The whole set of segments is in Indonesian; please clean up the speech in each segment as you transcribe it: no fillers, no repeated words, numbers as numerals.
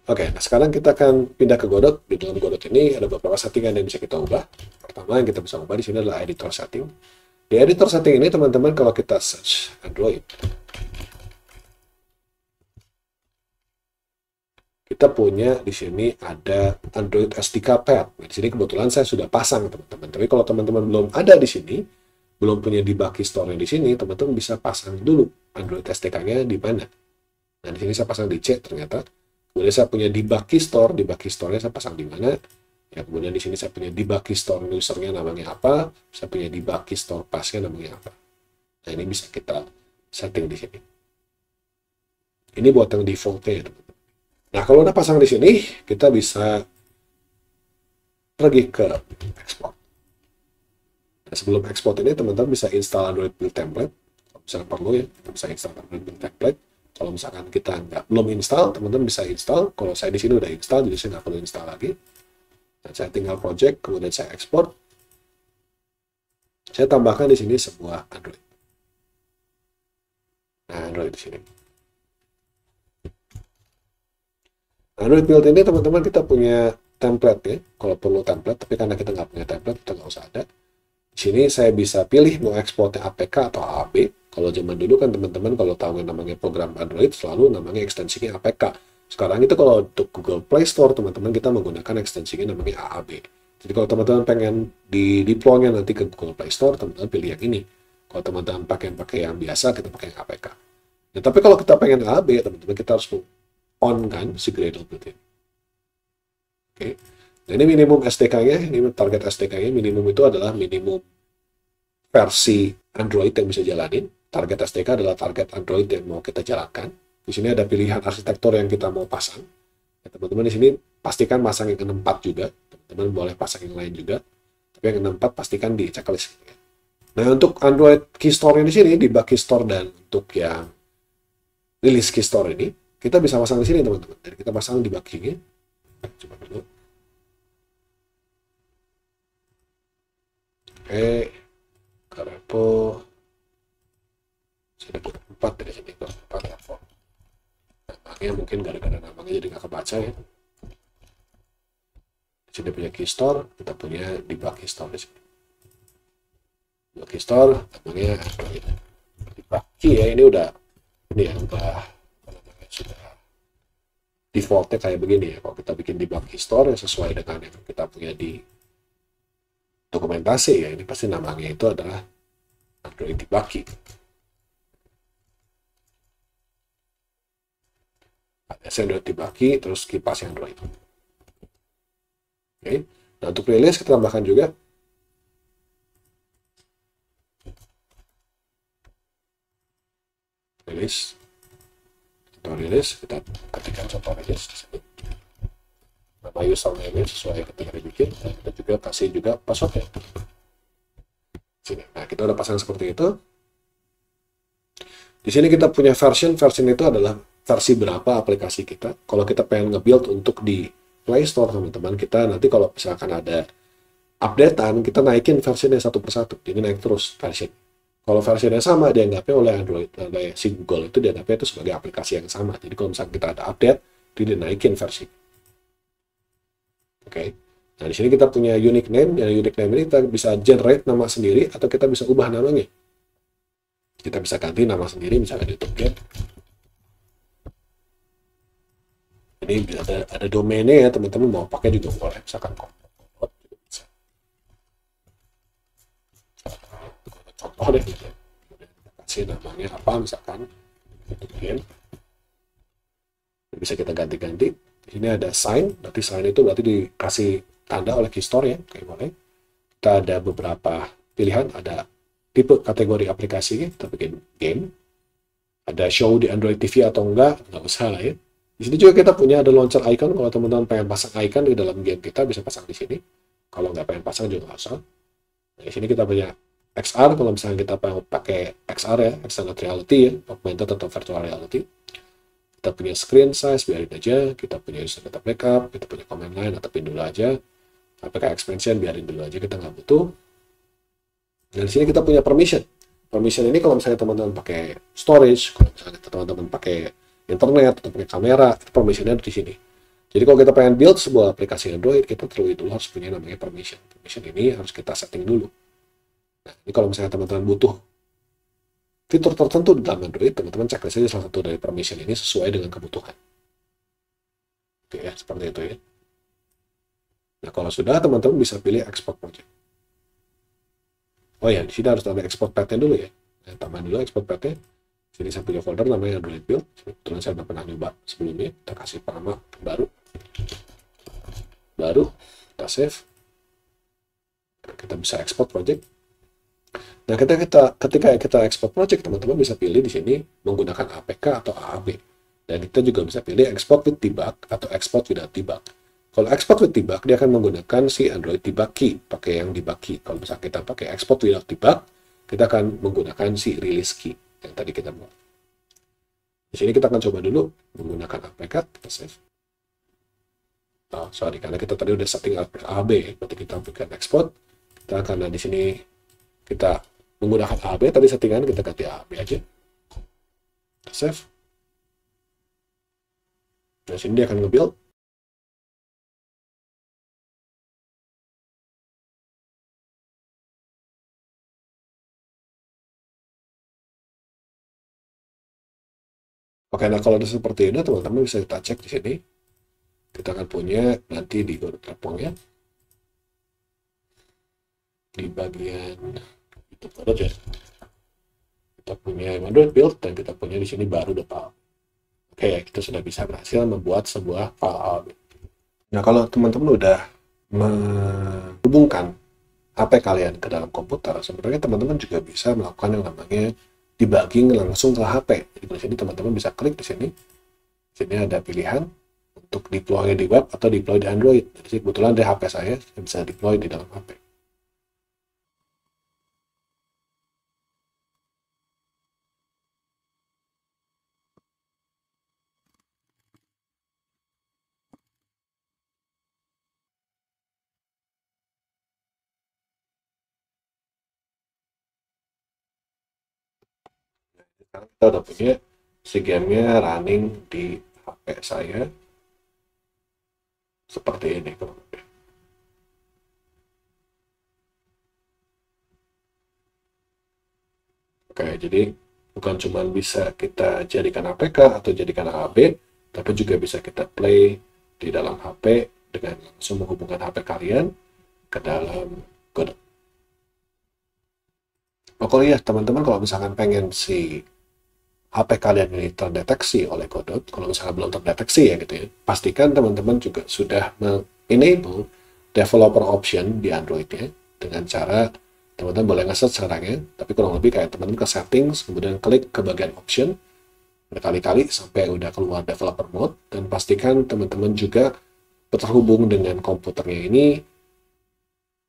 Oke, nah sekarang kita akan pindah ke Godot. Di dalam Godot ini ada beberapa settingan yang bisa kita ubah. Pertama yang kita bisa ubah di sini adalah editor setting. Di editor setting ini teman-teman kalau kita search Android, kita punya di sini ada Android SDK Pad. Nah, di sini kebetulan saya sudah pasang teman-teman. Tapi kalau teman-teman belum ada di sini, belum punya debug store di sini, teman-teman bisa pasang dulu Android SDK-nya di mana. Nah, di sini saya pasang di C ternyata. Kemudian saya punya debug store, nya saya pasang di mana. Ya, kemudian di sini saya punya debug store usernya namanya apa, saya punya debug store pass-nya namanya apa. Nah, ini bisa kita setting di sini. Ini buat yang default-nya ya, teman-teman. Nah, kalau udah pasang di sini, kita bisa pergi ke export. Nah, sebelum export ini, teman-teman bisa install Android build template. Kalau misalnya perlu ya, kita bisa install Android build template. Kalau misalkan kita belum install, teman-teman bisa install. Kalau saya di sini udah install, jadi saya nggak perlu install lagi. Dan saya tinggal project, kemudian saya export. Saya tambahkan di sini sebuah Android. Nah, Android di sini. Android build ini teman-teman kita punya template ya, kalau perlu template, tapi karena kita nggak punya template, kita nggak usah ada. Di sini saya bisa pilih mau ekspornya APK atau AAB. Kalau zaman dulu kan teman-teman kalau tahu yang namanya program Android selalu namanya ekstensinya APK. Sekarang itu kalau untuk Google Play Store teman-teman kita menggunakan ekstensinya namanya AAB. Jadi kalau teman-teman pengen di deploy-nya nanti ke Google Play Store, teman-teman pilih yang ini. Kalau teman-teman pakai yang biasa, kita pakai yang APK. Nah, tapi kalau kita pengen AAB, teman-teman kita harus on kan si Gradle built-in. Oke. Nah, ini minimum SDK-nya, ini target SDK-nya, minimum itu adalah minimum versi Android yang bisa jalanin. Target SDK adalah target Android yang mau kita jalankan. Di sini ada pilihan arsitektur yang kita mau pasang. Ya, teman-teman di sini pastikan pasang yang 64 juga. Teman-teman boleh pasang yang lain juga. Tapi yang 64 pastikan di checklist. Nah, untuk Android Keystore di sini, di bug Keystore dan untuk yang release Keystore ini, kita bisa pasang di sini, teman-teman. Jadi kita pasang di bug ini. Coba dulu. Oke. Ke repo. Sudah 4 dari sini, 4 repo. Namanya mungkin gara-gara namanya jadi nggak kebaca ya. Di sini punya Keystore, kita punya debug Keystore di sini. Debug Keystore, namanya Android. Debug ya, ini udah sudah defaultnya kayak begini ya. Kalau kita bikin debug Keystore yang sesuai dengan yang kita punya di dokumentasi ya, ini pasti namanya itu adalah Android debug. Ada Android debug, terus kipas Android. Oke. Nah, untuk release kita tambahkan juga release. Kita release, kita ketikkan contoh release di sini. Nama username sesuai ketika dibikin. Dan kita juga kasih juga passwordnya. Sini. Nah, kita udah pasang seperti itu. Di sini kita punya version itu adalah versi berapa aplikasi kita. Kalau kita pengen nge-build untuk di Play Store, teman-teman, kita nanti kalau misalkan ada updatean, kita naikin versinya satu persatu. Jadi naik terus versi. Kalau versinya sama, dianggapnya oleh Android, oleh si Google itu dianggapnya itu sebagai aplikasi yang sama. Jadi kalau misalkan kita ada update, dia dinaikin versi. Oke. Nah, di sini kita punya unique name. Yang unique name ini kita bisa generate nama sendiri atau kita bisa ubah namanya. Kita bisa ganti nama sendiri, misalkan YouTube Get. Ini ada domainnya ya, teman-teman mau pakai juga boleh, misalkan contoh deh, gitu. Kasih namanya apa, misalkan YouTube Game. Bisa kita ganti-ganti. Di sini ada sign, berarti sign itu berarti dikasih tanda oleh Keystore ya, kayak boleh. Kita ada beberapa pilihan, ada tipe kategori aplikasi, kita bikin game. Ada show di Android TV atau enggak, nggak usah lah ya. Di sini juga kita punya ada launcher icon, kalau teman-teman pengen pasang icon di dalam game kita, bisa pasang di sini. Kalau nggak pengen pasang juga nggak usah. Nah, di sini kita punya XR, kalau misalnya kita mau pakai XR ya, extended reality ya, augmented atau virtual reality. Kita punya screen size, biarin aja. Kita punya user data backup, kita punya command line, atau pin dulu aja. APK expansion, biarin dulu aja, kita nggak butuh. Dan di sini kita punya permission. Permission ini kalau misalnya teman-teman pakai storage, kalau misalnya teman-teman pakai internet atau pakai kamera, permissionnya di sini. Jadi kalau kita pengen build sebuah aplikasi Android, kita terlebih dulu harus punya namanya permission. Permission ini harus kita setting dulu. Nah, ini kalau misalnya teman-teman butuh fitur tertentu di dalam Android, teman-teman cek saja salah satu dari permission ini sesuai dengan kebutuhan. Oke ya, seperti itu ya. Nah, kalau sudah, teman-teman bisa pilih export project. Oh ya, di sini harus ada export path-nya dulu ya. Nah, tambahin dulu export path-nya. Sini saya punya folder namanya Android Build. Kebetulan saya udah pernah nyoba sebelumnya. Kita kasih nama baru. Kita save. Kita bisa export project. Nah, ketika kita export project, teman-teman bisa pilih di sini menggunakan APK atau AAB. Dan kita juga bisa pilih export with debug atau export without debug. Kalau export with debug, dia akan menggunakan si Android debug key, pakai yang debug key. Kalau misalnya kita pakai export without debug, kita akan menggunakan si release key yang tadi kita buat. Di sini kita akan coba dulu menggunakan APK, kita save. Oh, sorry, karena kita tadi udah setting AAB, berarti kita berikan export. Kita akan di sini kita menggunakan AAB, tadi settingan kita ganti AAB aja. Kita save. Nah, sini dia akan nge-build. Oke, nah kalau udah seperti ini, teman-teman bisa kita cek di sini. Kita akan punya nanti di Godot Platform ya. Di bagian itu Godot ya. Kita punya Android Build dan kita punya di sini baru file. Oke, kita sudah bisa berhasil membuat sebuah file. Nah, kalau teman-teman udah menghubungkan HP kalian ke dalam komputer, sebenarnya teman-teman juga bisa melakukan yang namanya debugging langsung ke HP. Jadi di sini teman-teman bisa klik di sini. Di sini ada pilihan untuk deploy di web atau deploy di Android. Jadi kebetulan di HP saya bisa deploy di dalam HP. Sekarang kita udah punya si gamenya running di HP saya seperti ini. Oke, jadi bukan cuma bisa kita jadikan APK atau jadikan AAB, tapi juga bisa kita play di dalam HP dengan langsung menghubungkan HP kalian ke dalam Godot. Pokoknya teman-teman kalau misalkan pengen si HP kalian ini terdeteksi oleh Godot, kalau misalnya belum terdeteksi ya gitu ya, pastikan teman-teman juga sudah enable developer option di Android-nya dengan cara teman-teman boleh nge-search caranya, tapi kurang lebih kayak teman-teman ke settings, kemudian klik ke bagian option berkali-kali sampai udah keluar developer mode, dan pastikan teman-teman juga terhubung dengan komputernya ini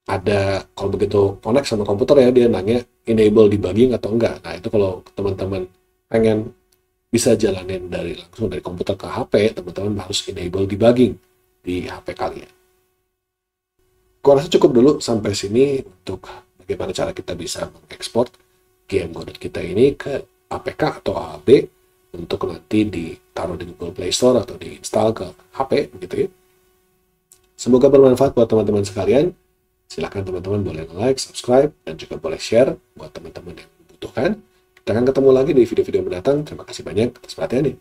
ada, kalau begitu connect sama komputer ya, dia nanya enable debugging atau enggak. Nah, itu kalau teman-teman pengen bisa jalanin langsung dari komputer ke HP, teman-teman harus enable debugging di HP kalian. Gua rasa cukup dulu sampai sini untuk bagaimana cara kita bisa mengekspor game Godot kita ini ke APK atau AAB untuk nanti ditaruh di Google Play Store atau diinstal ke HP gitu ya. Semoga bermanfaat buat teman-teman sekalian. Silahkan teman-teman boleh like, subscribe, dan juga boleh share buat teman-teman yang membutuhkan. Kita akan ketemu lagi di video-video mendatang. Terima kasih banyak atas perhatiannya.